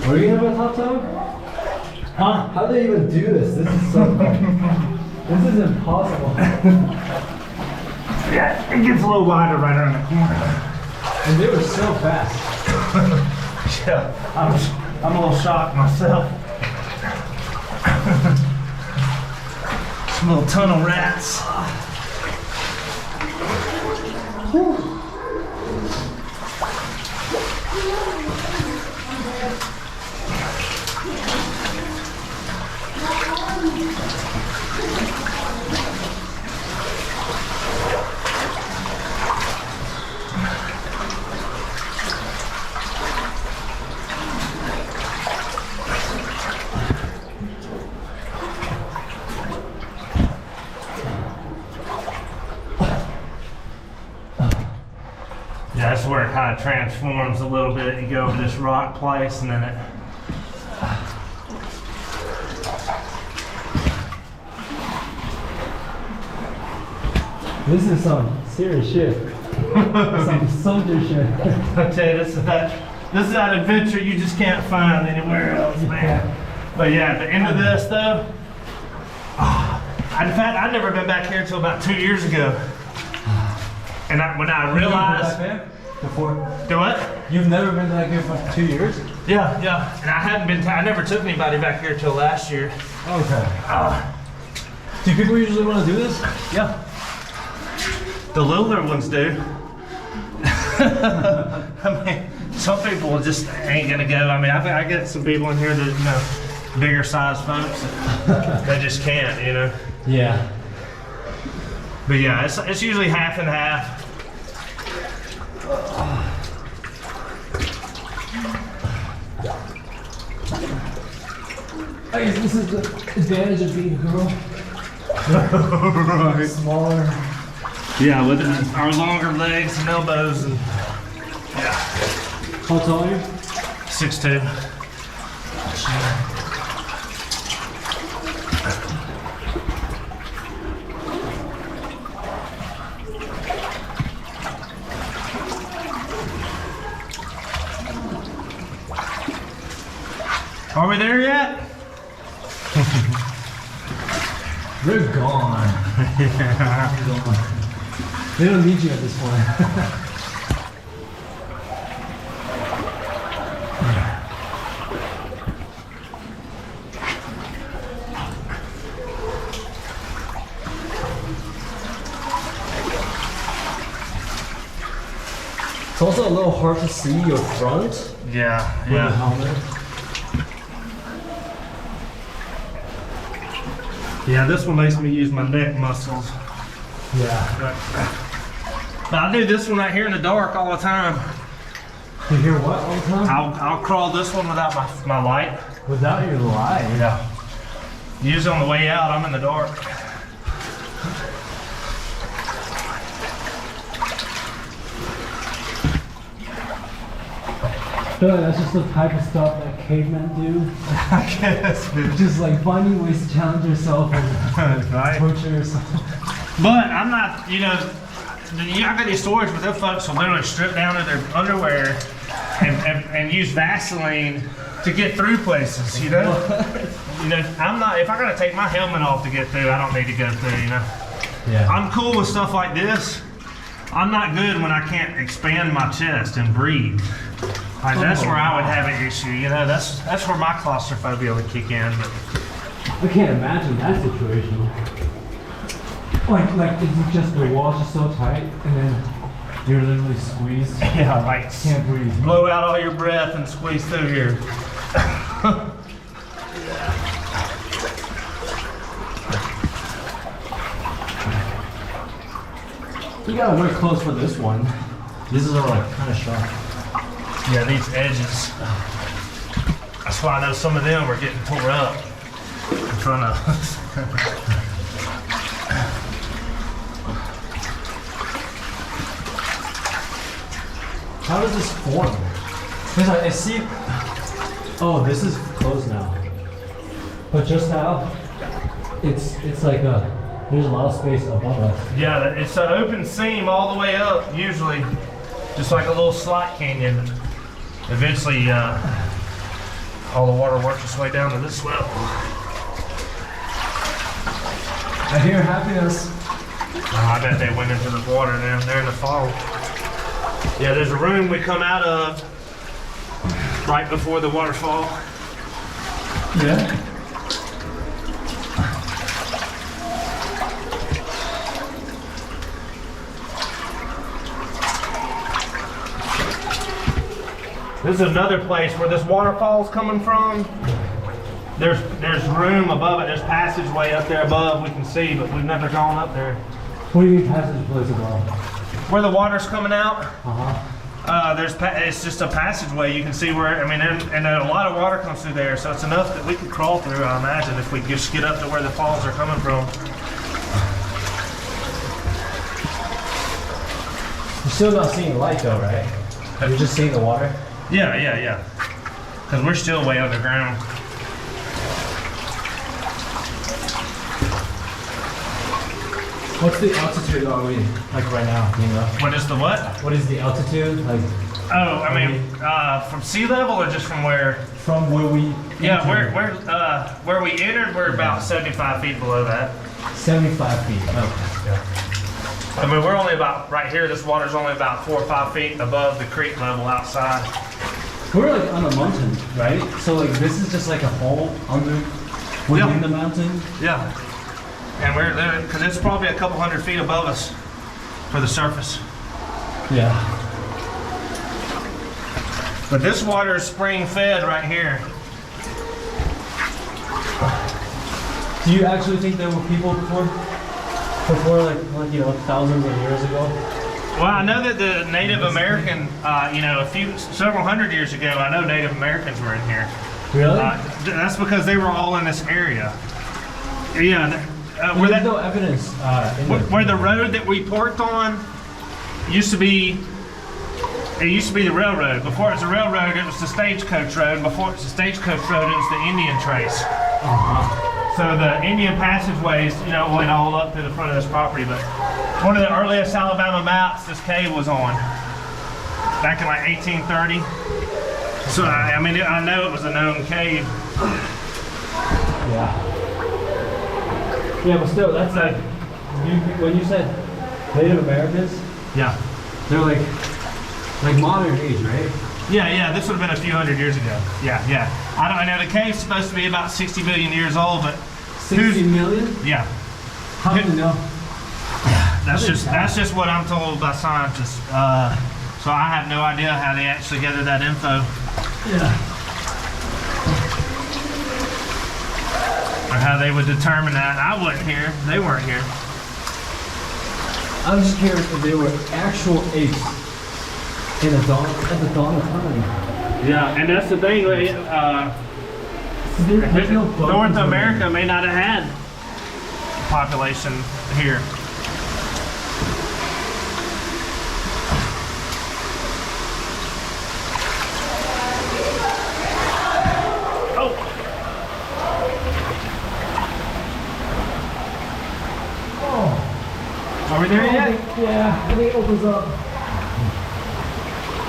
Are you gonna have a hot tub? Huh? How do they even do this? This is so hard. This is impossible. Yeah, it gets a little wider right around the corner. And they were so fast. Yeah, I'm a little shocked myself. Some little tunnel rats. Yeah, that's where it kind of transforms a little bit. You go over this rock place and then it... This is some serious shit. Some soldier shit. I tell you, this is that adventure you just can't find anywhere else, man. But yeah, at the end of this though, in fact, I'd never been back here until about 2 years ago. And when I realized... Before? Do what? You've never been back here for 2 years? Yeah, yeah. And I hadn't been, I never took anybody back here till last year. Okay. Do people usually want to do this? Yeah. The littler ones do. I mean, some people just ain't gonna go. I mean, I get some people in here that, you know, bigger size folks, they just can't, you know. Yeah. But yeah, it's usually half and half. I guess this is the advantage of being a girl. Right. Smaller. Yeah, with our longer legs and elbows and yeah. How tall are you? 6'2". Are we there yet? They're gone. Yeah. They're gone. They don't need you at this point. It's also a little hard to see your front. Yeah, With the helmet. Yeah, this one makes me use my neck muscles. Yeah. But I do this one right here in the dark all the time. You hear what all the time? I'll crawl this one without my light. Without your light? Yeah. Usually on the way out, I'm in the dark. I feel like that's just the type of stuff that cavemen do. I guess, dude. Just like finding ways to challenge yourself and Right. torture yourself. But I'm not, you know, I got these stories where those folks will literally strip down to their underwear and use Vaseline to get through places, you know? You know, I'm not, if I gotta take my helmet off to get through, I don't need to go through, you know? Yeah. I'm cool with stuff like this. I'm not good when I can't expand my chest and breathe. Like, that's where I would have an issue, you know? That's where my claustrophobia would kick in. But I can't imagine that situation. Like is it just the walls just so tight and then you're literally squeezed? yeah, like Can't breathe. blow out all your breath and squeeze through here. You gotta wear clothes for this one. These are like kind of sharp. Yeah, these edges. That's why I know some of them are getting tore up in front of us. How does this form? Because I see. Oh, this is closed now. But just now, it's like there's a lot of space above us. Yeah, it's an open seam all the way up, usually, just like a little slot canyon. Eventually, all the water works its way down to this level. I hear happiness. Oh, I bet they went into the water down there in the fall. Yeah, there's a room we come out of right before the waterfall. Yeah. This is another place where this waterfall's coming from. There's room above it. There's passageway up there above we can see, but we've never gone up there. What do you mean passageway above? Where the water's coming out. Uh-huh. It's just a passageway. You can see where, I mean, and a lot of water comes through there, so it's enough that we could crawl through, I imagine, if we just get up to where the falls are coming from. You're still not seeing light though, right? You're just seeing the water? Yeah. Because we're still way underground. What's the altitude are we like right now? You know? What is the what? What is the altitude like? Oh, I mean, from sea level or just from where? From where we. Yeah, where we entered, we're about 75 feet below that. 75 feet. Okay. I mean, we're only about right here. This water's only about 4 or 5 feet above the creek level outside. We're like on a mountain, right? So like this is just like a hole within the mountain. Yeah. And we're there because it's probably a couple hundred feet above us for the surface. Yeah. But this water is spring fed right here. Do you actually think there were people before like you know thousands of years ago? Well, I know that the Native American, you know, several hundred years ago, I know Native Americans were in here. Really? That's because they were all in this area. Yeah. There's no evidence. Where the road that we parked on used to be, it used to be the railroad. Before it was a railroad, it was the stagecoach road. Before it was the stagecoach road, it was the Indian trace. So the Indian passageways, you know, went all up to the front of this property. But one of the earliest Alabama maps this cave was on, back in like 1830. So I mean, I know it was a known cave. Yeah. Yeah, but still, that's like, when you said Native Americans, Yeah. they're like modern age, right? Yeah, this would have been a few hundred years ago. Yeah. I know the cave's supposed to be about 60 million years old, but 60 million? yeah. How do you know? That's just what I'm told by scientists. So I have no idea how they actually gathered that info. Yeah. Or how they would determine that. I wasn't here. They weren't here. I'm just curious if they were actual apes at the dawn of time. Yeah, and that's the thing. North America may not have had population here. Are we there yet? Yeah, I think it opens up.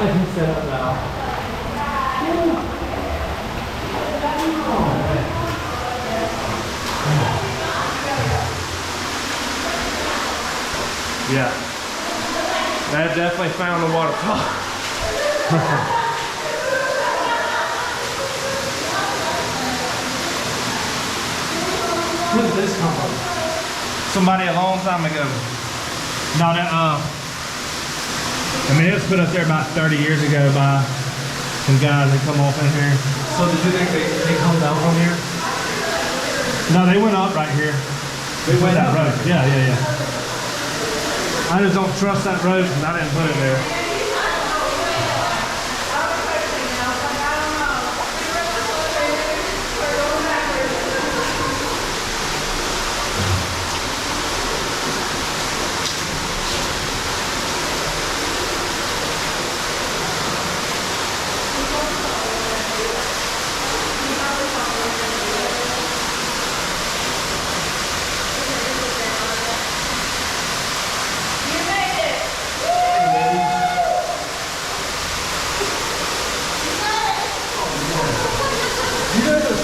I can set up now. Yeah. That definitely found the waterfall. Where did this come from? Somebody a long time ago. No, that, I mean, it was put up there about 30 years ago by some guys that come off in here. So did you think they come down from here? No, they went up right here. They went that up? road. Yeah. I just don't trust that road because I didn't put it there.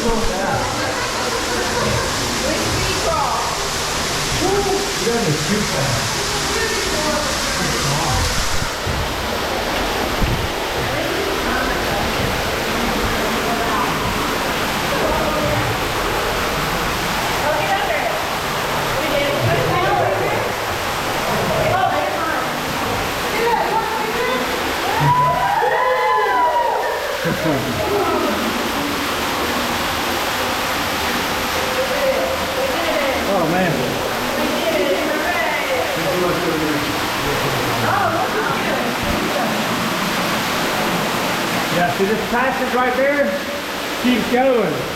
so fast. You guys are too fast. Oh man. Yeah, see this passage right there? Keeps going.